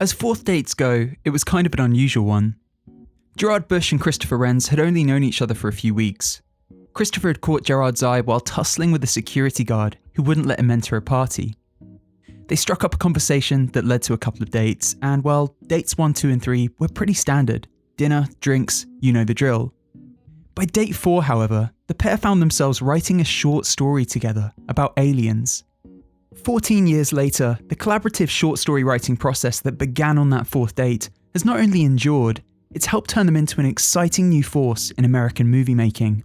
As fourth dates go, it was kind of an unusual one. Gerard Bush and Christopher Renz had only known each other for a few weeks. Christopher had caught Gerard's eye while tussling with a security guard who wouldn't let him enter a party. They struck up a conversation that led to a couple of dates, and well, dates 1, 2 and 3 were pretty standard. Dinner, drinks, you know the drill. By date 4, however, the pair found themselves writing a short story together about aliens. 14 years later, the collaborative short story writing process that began on that fourth date has not only endured, it's helped turn them into an exciting new force in American movie making.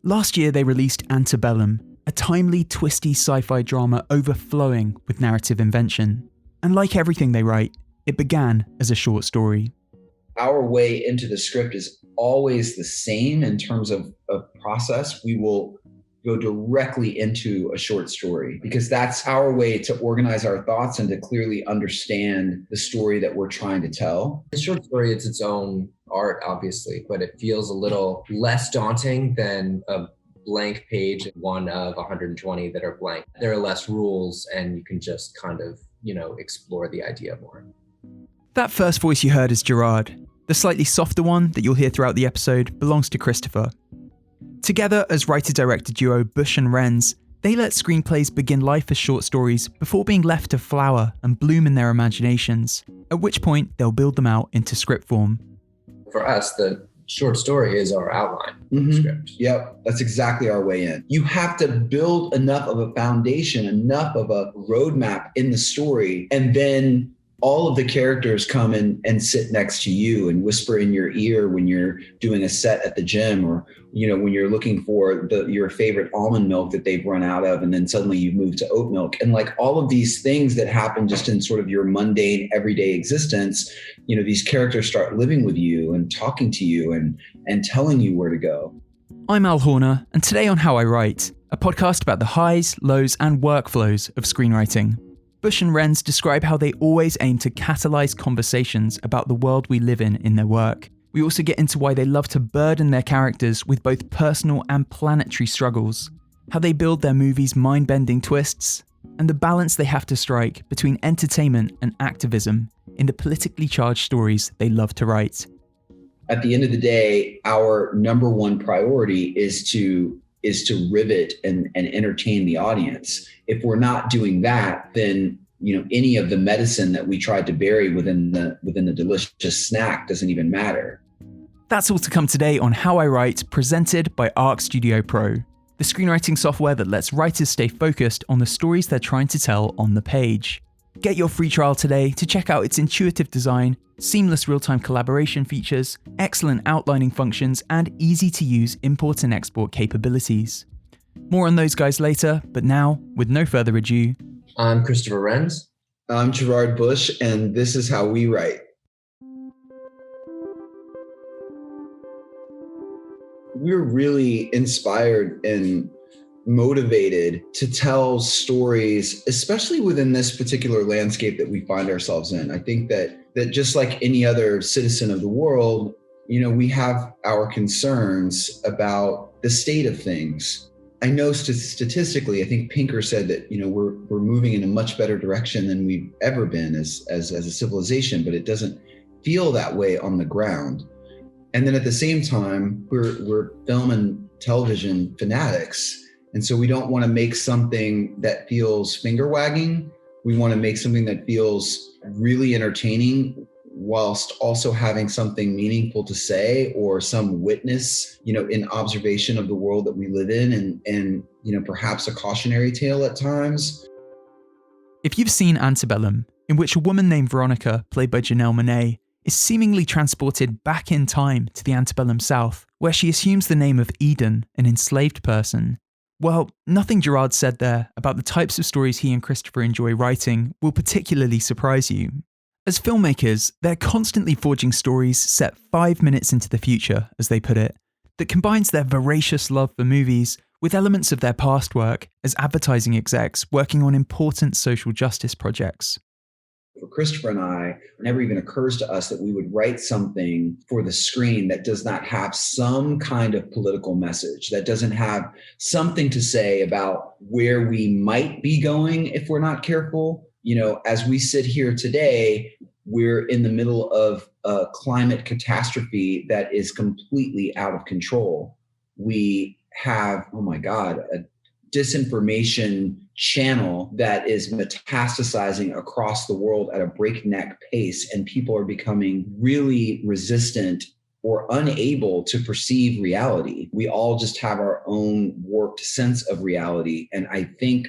Last year they released Antebellum, a timely, twisty sci-fi drama overflowing with narrative invention. And like everything they write, it began as a short story. Our way into the script is always the same in terms of process. We will go directly into a short story because that's our way to organize our thoughts and to clearly understand the story that we're trying to tell. A short story, it's its own art, obviously, but it feels a little less daunting than a blank page, one of 120 that are blank. There are less rules and you can just kind of, explore the idea more. That first voice you heard is Gerard. The slightly softer one that you'll hear throughout the episode belongs to Christopher. Together as writer-director duo Bush and Renz, they let screenplays begin life as short stories before being left to flower and bloom in their imaginations, at which point they'll build them out into script form. For us, the short story is our outline script. Yep, that's exactly our way in. You have to build enough of a foundation, enough of a roadmap in the story, and then all of the characters come in and sit next to you and whisper in your ear when you're doing a set at the gym, or when you're looking for your favorite almond milk that they've run out of, and then suddenly you move to oat milk. And like all of these things that happen just in sort of your mundane everyday existence, these characters start living with you and talking to you and telling you where to go. I'm Al Horner, and today on How I Write, a podcast about the highs, lows, and workflows of screenwriting. Bush and Renz describe how they always aim to catalyse conversations about the world we live in their work. We also get into why they love to burden their characters with both personal and planetary struggles, how they build their movies' mind-bending twists, and the balance they have to strike between entertainment and activism in the politically charged stories they love to write. At the end of the day, our number one priority is to rivet and entertain the audience. If we're not doing that, then any of the medicine that we tried to bury within the delicious snack doesn't even matter. That's all to come today on How I Write, presented by Arc Studio Pro, the screenwriting software that lets writers stay focused on the stories they're trying to tell on the page. Get your free trial today to check out its intuitive design, seamless real-time collaboration features, excellent outlining functions, and easy-to-use import and export capabilities. More on those guys later, but now, with no further ado, I'm Christopher Renz. I'm Gerard Bush, and this is How We Write. We're really inspired and motivated to tell stories, especially within this particular landscape that we find ourselves in. I think that just like any other citizen of the world, we have our concerns about the state of things. I know statistically, I think Pinker said that, we're moving in a much better direction than we've ever been as a civilization, but it doesn't feel that way on the ground. And then at the same time, we're film and television fanatics. And so we don't want to make something that feels finger wagging. We want to make something that feels really entertaining whilst also having something meaningful to say, or some witness, in observation of the world that we live in, and perhaps a cautionary tale at times. If you've seen Antebellum, in which a woman named Veronica, played by Janelle Monáe, is seemingly transported back in time to the antebellum South, where she assumes the name of Eden, an enslaved person, well, nothing Gerard said there about the types of stories he and Christopher enjoy writing will particularly surprise you. As filmmakers, they're constantly forging stories set 5 minutes into the future, as they put it, that combines their voracious love for movies with elements of their past work as advertising execs working on important social justice projects. For Christopher and I, it never even occurs to us that we would write something for the screen that does not have some kind of political message, that doesn't have something to say about where we might be going if we're not careful. As we sit here today, We're in the middle of a climate catastrophe that is completely out of control. We have, oh my God, a disinformation channel that is metastasizing across the world at a breakneck pace, and people are becoming really resistant or unable to perceive reality. We all just have our own warped sense of reality. And I think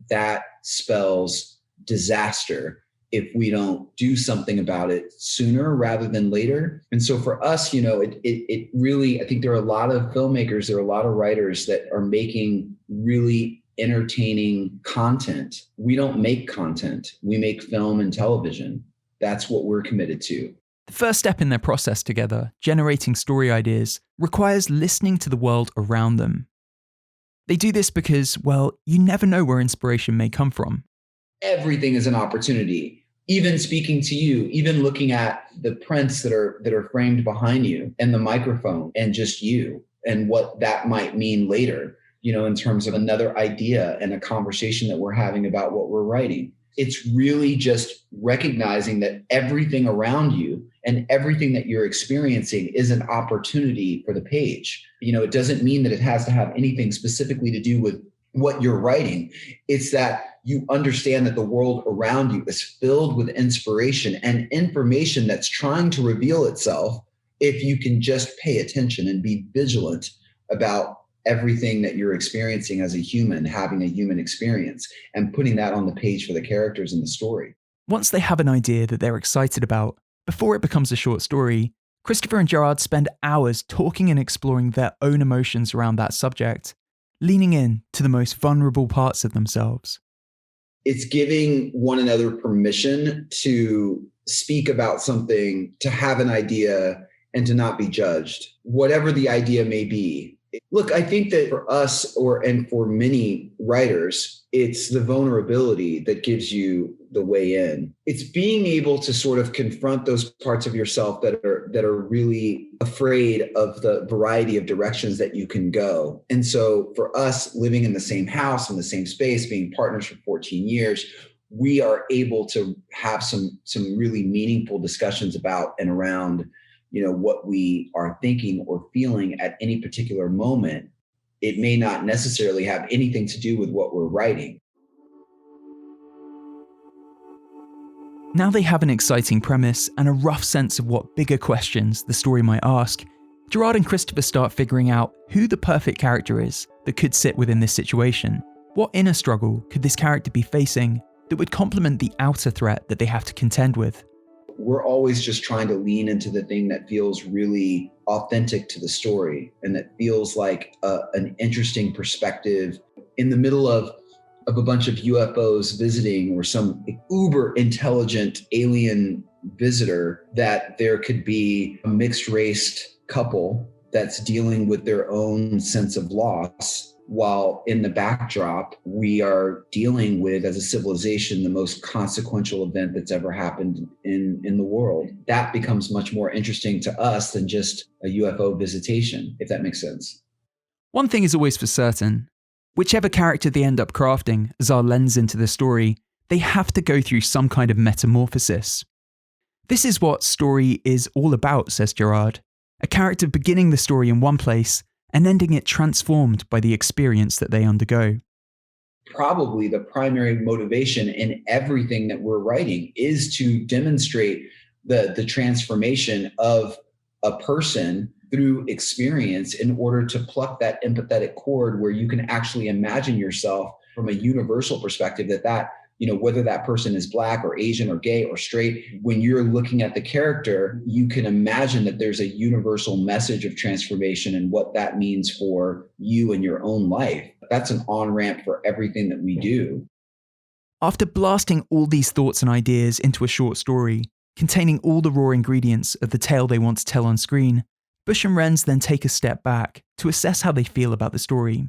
that spells disaster if we don't do something about it sooner rather than later. And so for us, it really, I think there are a lot of filmmakers, there are a lot of writers that are making really entertaining content. We don't make content. We make film and television. That's what we're committed to. The first step in their process together, generating story ideas, requires listening to the world around them. They do this because, well, you never know where inspiration may come from. Everything is an opportunity. Even speaking to you, even looking at the prints that are framed behind you and the microphone and just you and what that might mean later, in terms of another idea and a conversation that we're having about what we're writing. It's really just recognizing that everything around you and everything that you're experiencing is an opportunity for the page. It doesn't mean that it has to have anything specifically to do with what you're writing. It's that you understand that the world around you is filled with inspiration and information that's trying to reveal itself if you can just pay attention and be vigilant about everything that you're experiencing as a human, having a human experience, and putting that on the page for the characters in the story. Once they have an idea that they're excited about, before it becomes a short story, Christopher and Gerard spend hours talking and exploring their own emotions around that subject, leaning in to the most vulnerable parts of themselves. It's giving one another permission to speak about something, to have an idea, and to not be judged, whatever the idea may be. Look, I think that for us and for many writers, it's the vulnerability that gives you the way in. It's being able to sort of confront those parts of yourself that are really afraid of the variety of directions that you can go. And so for us, living in the same house, in the same space, being partners for 14 years, we are able to have some really meaningful discussions about and around what we are thinking or feeling at any particular moment. It may not necessarily have anything to do with what we're writing. Now they have an exciting premise and a rough sense of what bigger questions the story might ask, Gerard and Christopher start figuring out who the perfect character is that could sit within this situation. What inner struggle could this character be facing that would complement the outer threat that they have to contend with? We're always just trying to lean into the thing that feels really authentic to the story and that feels like an interesting perspective in the middle of a bunch of UFOs visiting or some uber intelligent alien visitor, that there could be a mixed race couple that's dealing with their own sense of loss, while in the backdrop, we are dealing with, as a civilization, the most consequential event that's ever happened in the world. That becomes much more interesting to us than just a UFO visitation, if that makes sense. One thing is always for certain. Whichever character they end up crafting as our lens into the story, they have to go through some kind of metamorphosis. This is what story is all about, says Gerard. A character beginning the story in one place and ending it transformed by the experience that they undergo. Probably the primary motivation in everything that we're writing is to demonstrate the transformation of a person through experience in order to pluck that empathetic cord where you can actually imagine yourself from a universal perspective that whether that person is Black or Asian or gay or straight, when you're looking at the character, you can imagine that there's a universal message of transformation and what that means for you and your own life. That's an on-ramp for everything that we do. After blasting all these thoughts and ideas into a short story, containing all the raw ingredients of the tale they want to tell on screen, Bush and Renz then take a step back to assess how they feel about the story.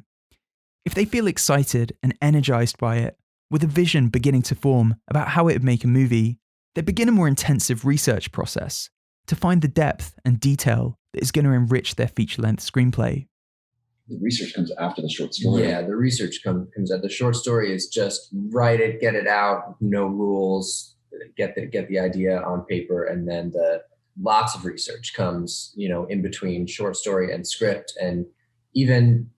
If they feel excited and energized by it, with a vision beginning to form about how it would make a movie, they begin a more intensive research process to find the depth and detail that is going to enrich their feature-length screenplay. The research comes after the short story. Yeah, the research comes at the short story is just write it, get it out, no rules. get the idea on paper, and then the lots of research comes, in between short story and script, and even,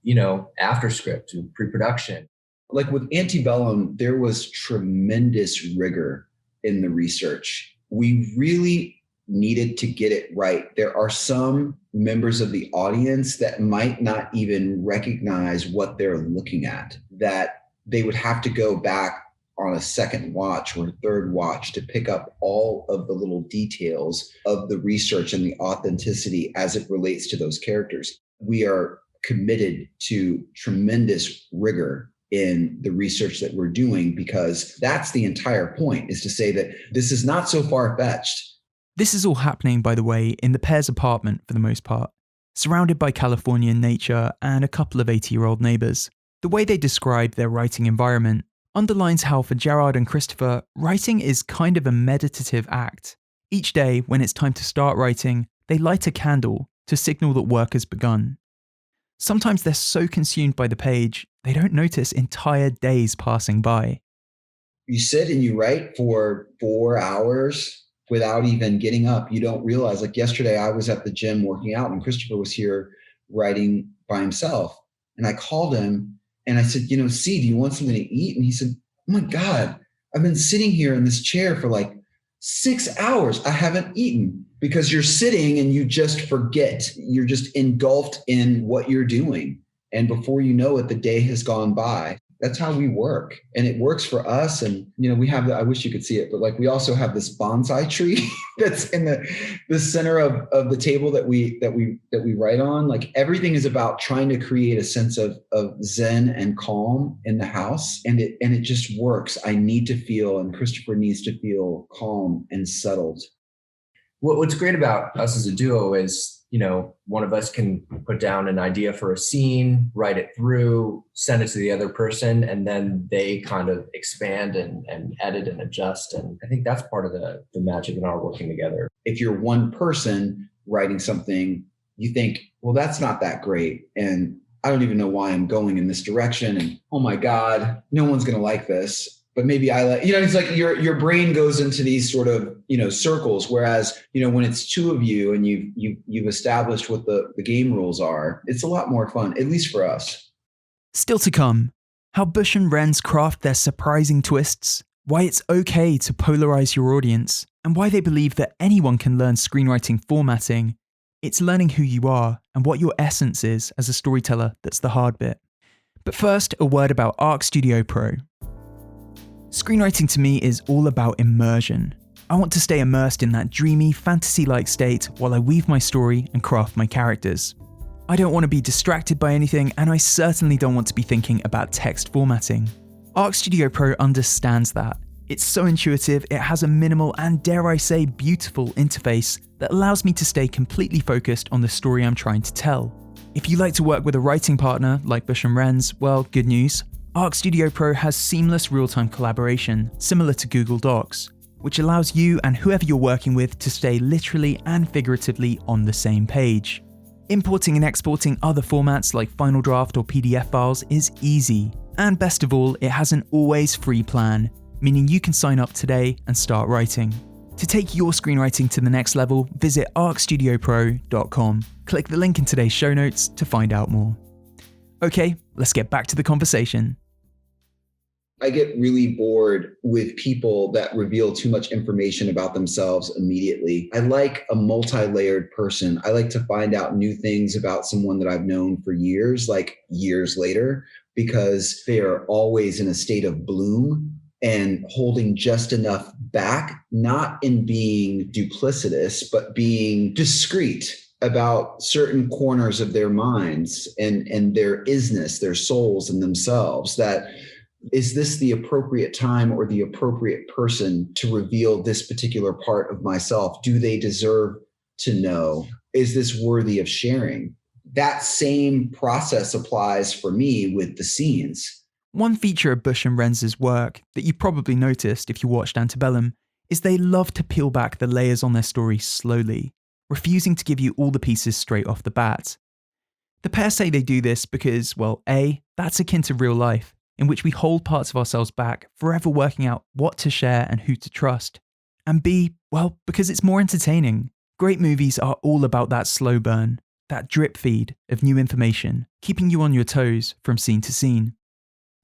after script and pre-production. Like with Antebellum, there was tremendous rigor in the research. We really needed to get it right. There are some members of the audience that might not even recognize what they're looking at, that they would have to go back on a second watch or a third watch to pick up all of the little details of the research and the authenticity as it relates to those characters. We are committed to tremendous rigor in the research that we're doing, because that's the entire point, is to say that this is not so far-fetched. This is all happening, by the way, in the pair's apartment for the most part, surrounded by Californian nature and a couple of 80-year-old neighbours. The way they describe their writing environment underlines how for Gerard and Christopher, writing is kind of a meditative act. Each day, when it's time to start writing, they light a candle to signal that work has begun. Sometimes they're so consumed by the page, they don't notice entire days passing by. You sit and you write for 4 hours without even getting up. You don't realize, like yesterday I was at the gym working out and Christopher was here writing by himself. And I called him and I said, C, do you want something to eat? And he said, oh my God, I've been sitting here in this chair for like 6 hours. I haven't eaten. Because you're sitting and you just forget. You're just engulfed in what you're doing. And before you know it, the day has gone by. That's how we work. And it works for us. And, we have I wish you could see it, but like we also have this bonsai tree that's in the center of the table that we write on. Like everything is about trying to create a sense of zen and calm in the house. And it just works. I need to feel, and Christopher needs to feel calm and settled. What's great about us as a duo is, one of us can put down an idea for a scene, write it through, send it to the other person, and then they kind of expand and edit and adjust. And I think that's part of the magic in our working together. If you're one person writing something, you think, well, that's not that great. And I don't even know why I'm going in this direction. And oh my God, no one's going to like this. But maybe I like, it's like your brain goes into these sort of, circles. Whereas, when it's two of you and you've established what the game rules are, it's a lot more fun, at least for us. Still to come, how Bush and Renz craft their surprising twists, why it's okay to polarize your audience, and why they believe that anyone can learn screenwriting formatting. It's learning who you are and what your essence is as a storyteller that's the hard bit. But first, a word about Arc Studio Pro. Screenwriting to me is all about immersion. I want to stay immersed in that dreamy, fantasy-like state while I weave my story and craft my characters. I don't want to be distracted by anything, and I certainly don't want to be thinking about text formatting. Arc Studio Pro understands that. It's so intuitive, it has a minimal and, dare I say, beautiful interface that allows me to stay completely focused on the story I'm trying to tell. If you like to work with a writing partner like Bush and Renz, well, good news. Arc Studio Pro has seamless real-time collaboration, similar to Google Docs, which allows you and whoever you're working with to stay literally and figuratively on the same page. Importing and exporting other formats like Final Draft or PDF files is easy. And best of all, it has an always free plan, meaning you can sign up today and start writing. To take your screenwriting to the next level, visit arcstudiopro.com. Click the link in today's show notes to find out more. Okay, let's get back to the conversation. I get really bored with people that reveal too much information about themselves immediately. I like a multi-layered person. I like to find out new things about someone that I've known for years, like years later, because they are always in a state of bloom and holding just enough back, not in being duplicitous, but being discreet about certain corners of their minds and their isness, their souls and themselves. That is this the appropriate time or the appropriate person to reveal this particular part of myself? Do they deserve to know? Is this worthy of sharing? That same process applies for me with the scenes. One feature of Bush and Renz's work that you probably noticed if you watched Antebellum is they love to peel back the layers on their story slowly, refusing to give you all the pieces straight off the bat. The pair say they do this because, well, A, that's akin to real life, in which we hold parts of ourselves back, forever working out what to share and who to trust, And B, well, because it's more entertaining. Great movies are all about that slow burn, that drip feed of new information, keeping you on your toes from scene to scene.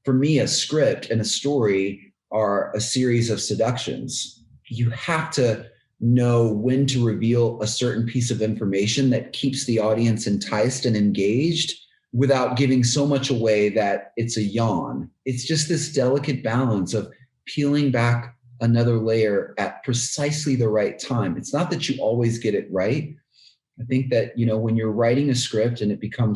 For me, a script and a story are a series of seductions. You have to know when to reveal a certain piece of information that keeps the audience enticed and engaged without giving so much away that it's a yawn. It's just this delicate balance of peeling back another layer at precisely the right time. It's not that you always get it right. I think that, when you're writing a script and you become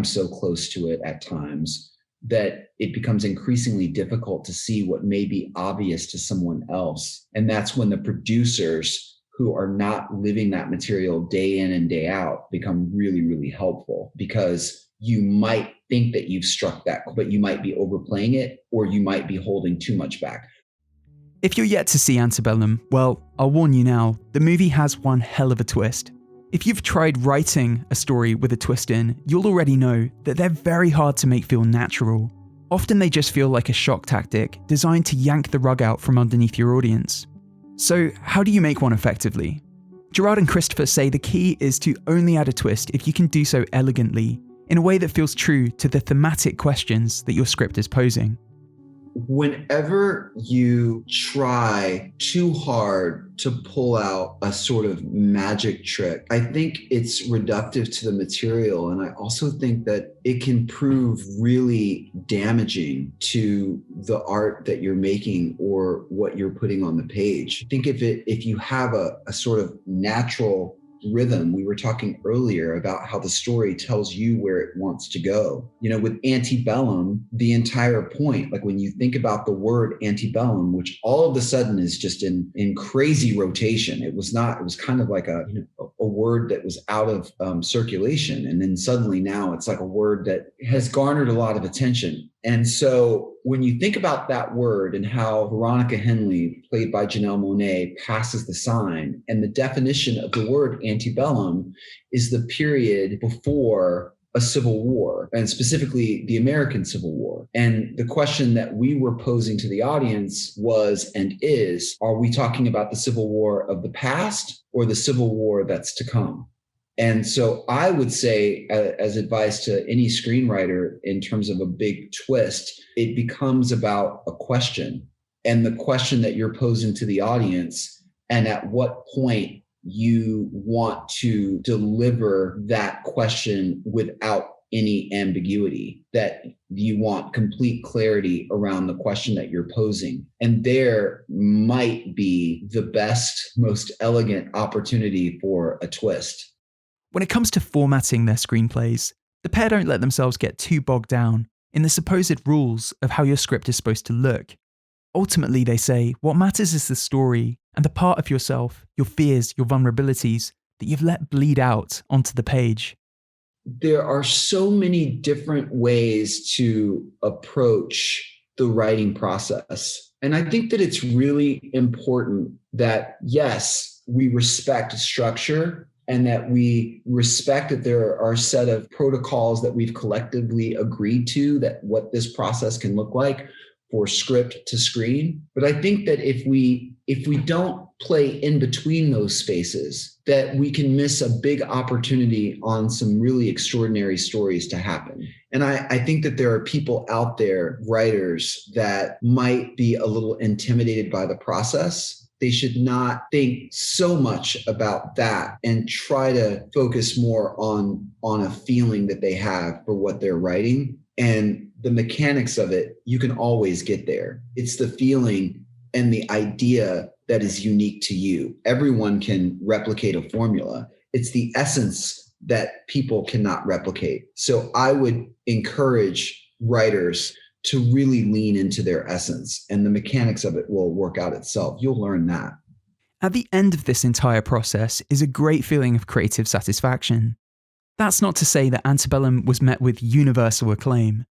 so close to it at times that it becomes increasingly difficult to see what may be obvious to someone else. And that's when the producers who are not living that material day in and day out become really, really helpful, because you might think that you've struck that, but you might be overplaying it, or you might be holding too much back. If you're yet to see Antebellum, well, I'll warn you now, the movie has one hell of a twist. If you've tried writing a story with a twist in, you'll already know that they're very hard to make feel natural. Often they just feel like a shock tactic designed to yank the rug out from underneath your audience. So how do you make one effectively? Gerard and Christopher say the key is to only add a twist if you can do so elegantly, in a way that feels true to the thematic questions that your script is posing. Whenever you try too hard to pull out a sort of magic trick, I think it's reductive to the material. And I also think that it can prove really damaging to the art that you're making or what you're putting on the page. I think if you have a sort of natural rhythm, we were talking earlier about how the story tells you where it wants to go. With Antebellum, the entire point, like when you think about the word antebellum, which all of a sudden is just in crazy rotation. It was kind of like a word that was out of circulation. And then suddenly now it's like a word that has garnered a lot of attention. And so when you think about that word and how Veronica Henley, played by Janelle Monáe, passes the sign, and the definition of the word antebellum is the period before a civil war, and specifically the American Civil War. And the question that we were posing to the audience was and is, are we talking about the Civil War of the past or the Civil War that's to come? And so I would say, as advice to any screenwriter in terms of a big twist, it becomes about a question, and the question that you're posing to the audience, and at what point you want to deliver that question without any ambiguity, that you want complete clarity around the question that you're posing. And there might be the best, most elegant opportunity for a twist. When it comes to formatting their screenplays, the pair don't let themselves get too bogged down in the supposed rules of how your script is supposed to look. Ultimately, they say, what matters is the story and the part of yourself, your fears, your vulnerabilities, that you've let bleed out onto the page. There are so many different ways to approach the writing process. And I think that it's really important that, yes, we respect structure, and that we respect that there are a set of protocols that we've collectively agreed to, that what this process can look like for script to screen. But I think that if we don't play in between those spaces, that we can miss a big opportunity on some really extraordinary stories to happen. And I think that there are people out there, writers, that might be a little intimidated by the process. They should not think so much about that and try to focus more on a feeling that they have for what they're writing. And the mechanics of it, you can always get there. It's the feeling and the idea that is unique to you. Everyone can replicate a formula. It's the essence that people cannot replicate. So I would encourage writers to really lean into their essence, and the mechanics of it will work out itself. You'll learn that. At the end of this entire process is a great feeling of creative satisfaction. That's not to say that Antebellum was met with universal acclaim.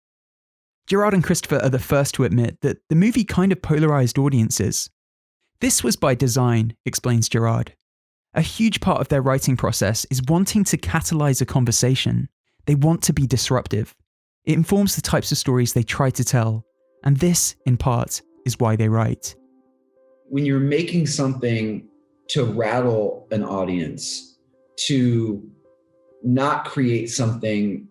Gerard and Christopher are the first to admit that the movie kind of polarized audiences. This was by design, explains Gerard. A huge part of their writing process is wanting to catalyze a conversation. They want to be disruptive. It informs the types of stories they try to tell, and this, in part, is why they write. when you're making something to rattle an audience, to not create something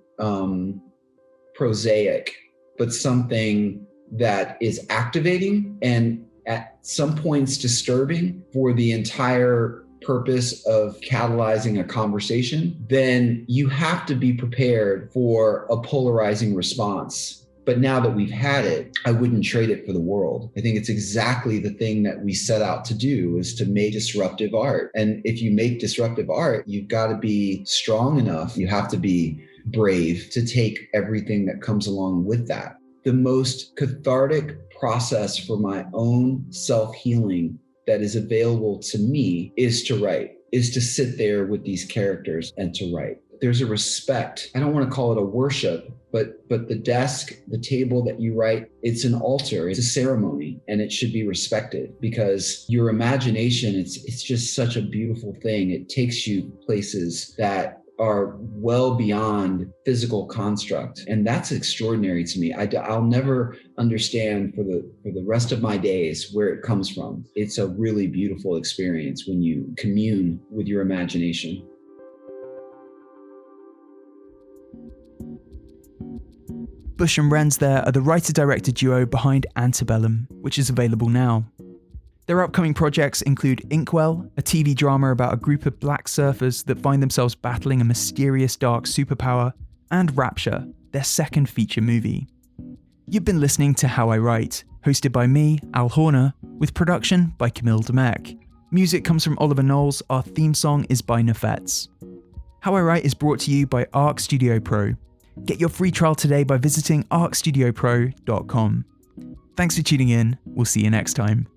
prosaic, but something that is activating and at some points disturbing for the entire purpose of catalyzing a conversation, then you have to be prepared for a polarizing response. But now that we've had it, I wouldn't trade it for the world. I think it's exactly the thing that we set out to do, is to make disruptive art. And if you make disruptive art, you've got to be strong enough. You have to be brave to take everything that comes along with that. The most cathartic process for my own self-healing that is available to me is to write, is to sit there with these characters and to write. There's a respect. I don't want to call it a worship, but the desk, the table that you write, it's an altar, it's a ceremony, and it should be respected, because your imagination, it's just such a beautiful thing. It takes you places that are well beyond physical construct. And that's extraordinary to me. I'll never understand for the rest of my days where it comes from. It's a really beautiful experience when you commune with your imagination. Bush and Renz there are the writer-director duo behind Antebellum, which is available now. Their upcoming projects include Inkwell, a TV drama about a group of black surfers that find themselves battling a mysterious dark superpower, and Rapture, their second feature movie. You've been listening to How I Write, hosted by me, Al Horner, with production by Camille Demek. Music comes from Oliver Knowles, our theme song is by Nefets. How I Write is brought to you by Arc Studio Pro. Get your free trial today by visiting arcstudiopro.com. Thanks for tuning in, we'll see you next time.